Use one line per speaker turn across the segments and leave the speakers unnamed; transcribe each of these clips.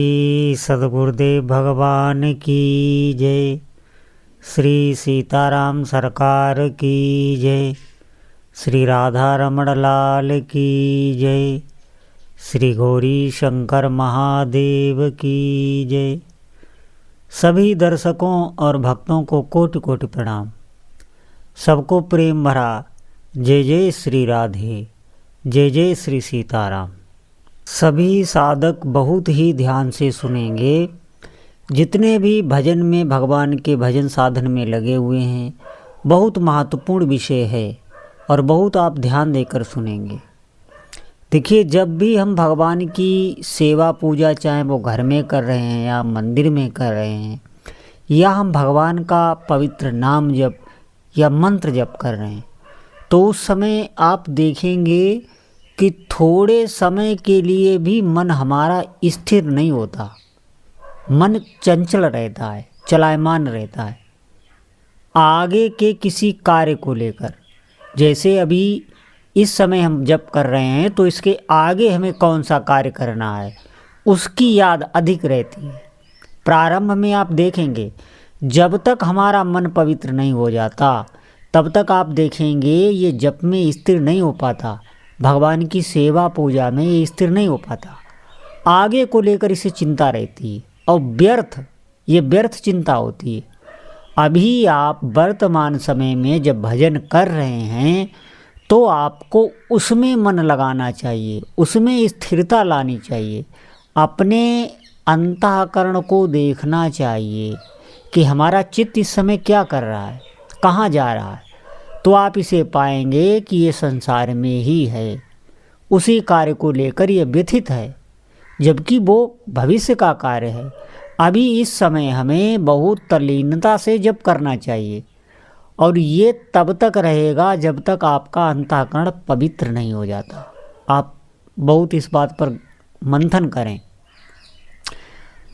श्री सद्गुरुदेव भगवान की जय। श्री सीताराम सरकार की जय। श्री राधा रमण लाल की जय। श्री गौरी शंकर महादेव की जय। सभी दर्शकों और भक्तों को कोटि कोटि प्रणाम। सबको प्रेम भरा जय जय श्री राधे, जय जय श्री सीताराम। सभी साधक बहुत ही ध्यान से सुनेंगे। जितने भी भजन में, भगवान के भजन साधन में लगे हुए हैं, बहुत महत्वपूर्ण विषय है और बहुत आप ध्यान देकर सुनेंगे। देखिए, जब भी हम भगवान की सेवा पूजा, चाहे वो घर में कर रहे हैं या मंदिर में कर रहे हैं, या हम भगवान का पवित्र नाम जप या मंत्र जप कर रहे हैं, तो उस समय आप देखेंगे कि थोड़े समय के लिए भी मन हमारा स्थिर नहीं होता। मन चंचल रहता है, चलायमान रहता है आगे के किसी कार्य को लेकर। जैसे अभी इस समय हम जप कर रहे हैं, तो इसके आगे हमें कौन सा कार्य करना है, उसकी याद अधिक रहती है। प्रारंभ में आप देखेंगे, जब तक हमारा मन पवित्र नहीं हो जाता, तब तक आप देखेंगे ये जप में स्थिर नहीं हो पाता, भगवान की सेवा पूजा में ये स्थिर नहीं हो पाता। आगे को लेकर इसे चिंता रहती है और ये व्यर्थ चिंता होती है। अभी आप वर्तमान समय में जब भजन कर रहे हैं, तो आपको उसमें मन लगाना चाहिए, उसमें स्थिरता लानी चाहिए। अपने अंतःकरण को देखना चाहिए कि हमारा चित्त इस समय क्या कर रहा है, कहाँ जा रहा है। तो आप इसे पाएंगे कि ये संसार में ही है, उसी कार्य को लेकर ये व्यथित है, जबकि वो भविष्य का कार्य है। अभी इस समय हमें बहुत तल्लीनता से जप करना चाहिए, और ये तब तक रहेगा जब तक आपका अंतःकरण पवित्र नहीं हो जाता। आप बहुत इस बात पर मंथन करें।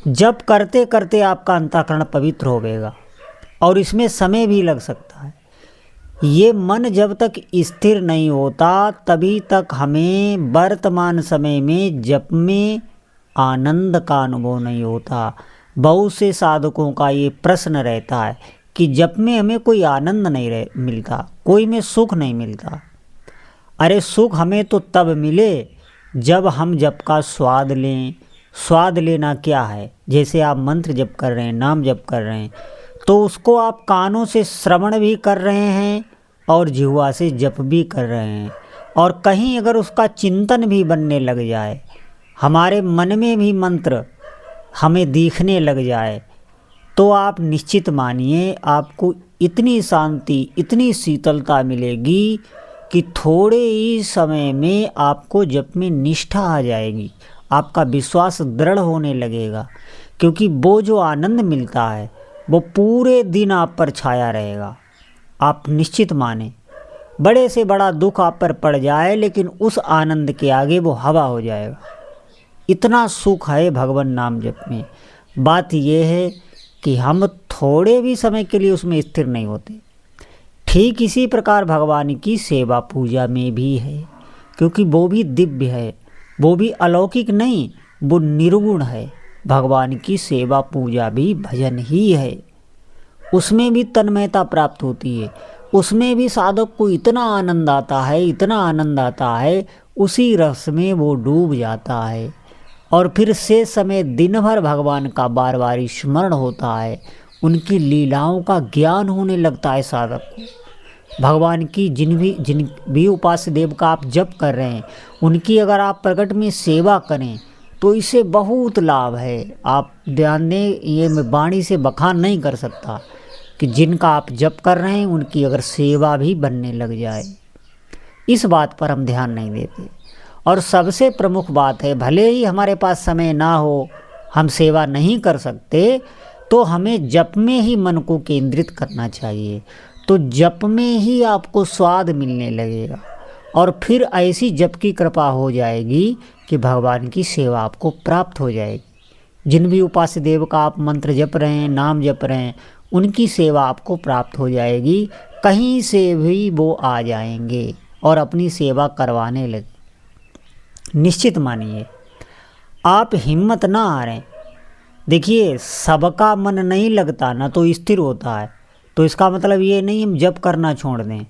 जप करते करते आपका अंतःकरण पवित्र होगा, और इसमें समय भी लग सकता है। ये मन जब तक स्थिर नहीं होता, तभी तक हमें वर्तमान समय में जप में आनंद का अनुभव नहीं होता। बहुत से साधकों का ये प्रश्न रहता है कि जप में हमें कोई आनंद नहीं मिलता, कोई में सुख नहीं मिलता। अरे, सुख हमें तो तब मिले जब हम जप का स्वाद लें। स्वाद लेना क्या है? जैसे आप मंत्र जप कर रहे हैं, नाम जप कर रहे हैं, तो उसको आप कानों से श्रवण भी कर रहे हैं और जिह्वा से जप भी कर रहे हैं। और कहीं अगर उसका चिंतन भी बनने लग जाए, हमारे मन में भी मंत्र हमें दिखने लग जाए, तो आप निश्चित मानिए आपको इतनी शांति, इतनी शीतलता मिलेगी कि थोड़े ही समय में आपको जप में निष्ठा आ जाएगी। आपका विश्वास दृढ़ होने लगेगा, क्योंकि वो जो आनंद मिलता है वो पूरे दिन आप पर छाया रहेगा। आप निश्चित माने, बड़े से बड़ा दुख आप पर पड़ जाए, लेकिन उस आनंद के आगे वो हवा हो जाएगा। इतना सुख है भगवान नाम जप में। बात यह है कि हम थोड़े भी समय के लिए उसमें स्थिर नहीं होते। ठीक इसी प्रकार भगवान की सेवा पूजा में भी है, क्योंकि वो भी दिव्य है, वो भी अलौकिक नहीं, वो निर्गुण है। भगवान की सेवा पूजा भी भजन ही है, उसमें भी तन्मयता प्राप्त होती है, उसमें भी साधक को इतना आनंद आता है, इतना आनंद आता है, उसी रस में वो डूब जाता है। और फिर से समय दिन भर भगवान का बार बार स्मरण होता है, उनकी लीलाओं का ज्ञान होने लगता है साधक को। भगवान की जिन भी उपास्य देव का आप जप कर रहे हैं, उनकी अगर आप प्रकट में सेवा करें, तो इसे बहुत लाभ है। आप ध्यान दें, ये मैं वाणी से बखान नहीं कर सकता कि जिनका आप जप कर रहे हैं उनकी अगर सेवा भी बनने लग जाए, इस बात पर हम ध्यान नहीं देते। और सबसे प्रमुख बात है, भले ही हमारे पास समय ना हो, हम सेवा नहीं कर सकते, तो हमें जप में ही मन को केंद्रित करना चाहिए। तो जप में ही आपको स्वाद मिलने लगेगा, और फिर ऐसी जप की कृपा हो जाएगी कि भगवान की सेवा आपको प्राप्त हो जाएगी। जिन भी उपास्य देव का आप मंत्र जप रहे हैं, नाम जप रहे हैं, उनकी सेवा आपको प्राप्त हो जाएगी। कहीं से भी वो आ जाएंगे और अपनी सेवा करवाने लगे। निश्चित मानिए, आप हिम्मत ना हारें। देखिए सबका मन नहीं लगता ना तो स्थिर होता है, तो इसका मतलब ये नहीं हम जप करना छोड़ दें,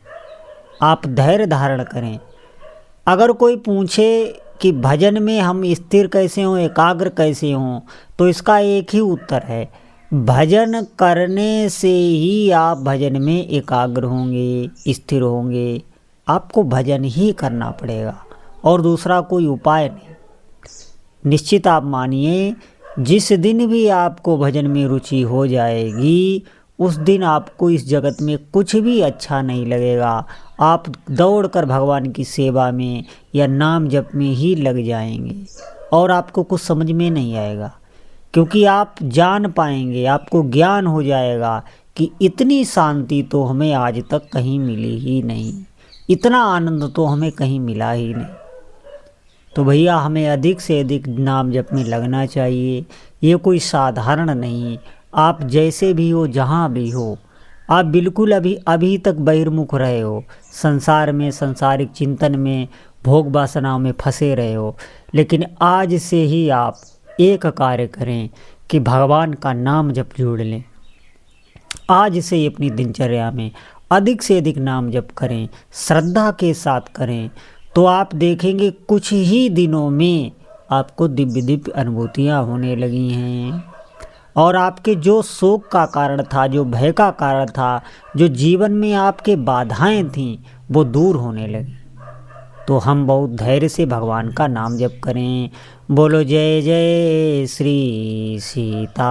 आप धैर्य धारण करें। अगर कोई पूछे कि भजन में हम स्थिर कैसे हों, एकाग्र कैसे हों, तो इसका एक ही उत्तर है, भजन करने से ही आप भजन में एकाग्र होंगे, स्थिर होंगे। आपको भजन ही करना पड़ेगा और दूसरा कोई उपाय नहीं। निश्चित आप मानिए, जिस दिन भी आपको भजन में रुचि हो जाएगी उस दिन आपको इस जगत में कुछ भी अच्छा नहीं लगेगा। आप दौड़कर भगवान की सेवा में या नाम जप में ही लग जाएंगे और आपको कुछ समझ में नहीं आएगा, क्योंकि आप जान पाएंगे, आपको ज्ञान हो जाएगा कि इतनी शांति तो हमें आज तक कहीं मिली ही नहीं, इतना आनंद तो हमें कहीं मिला ही नहीं। तो भैया हमें अधिक से अधिक नाम जप में लगना चाहिए। ये कोई साधारण नहीं, आप जैसे भी हो, जहाँ भी हो, आप बिल्कुल अभी तक बहिर्मुख रहे हो, संसार में, सांसारिक चिंतन में, भोग वासनाओं में फंसे रहे हो, लेकिन आज से ही आप एक कार्य करें कि भगवान का नाम जप जोड़ लें। आज से ही अपनी दिनचर्या में अधिक से अधिक नाम जप करें, श्रद्धा के साथ करें, तो आप देखेंगे कुछ ही दिनों में आपको दिव्य दिव्य अनुभूतियाँ होने लगी हैं और आपके जो शोक का कारण था, जो भय का कारण था, जो जीवन में आपके बाधाएं थीं, वो दूर होने लगी। तो हम बहुत धैर्य से भगवान का नाम जप करें। बोलो जय जय श्री सीताराम।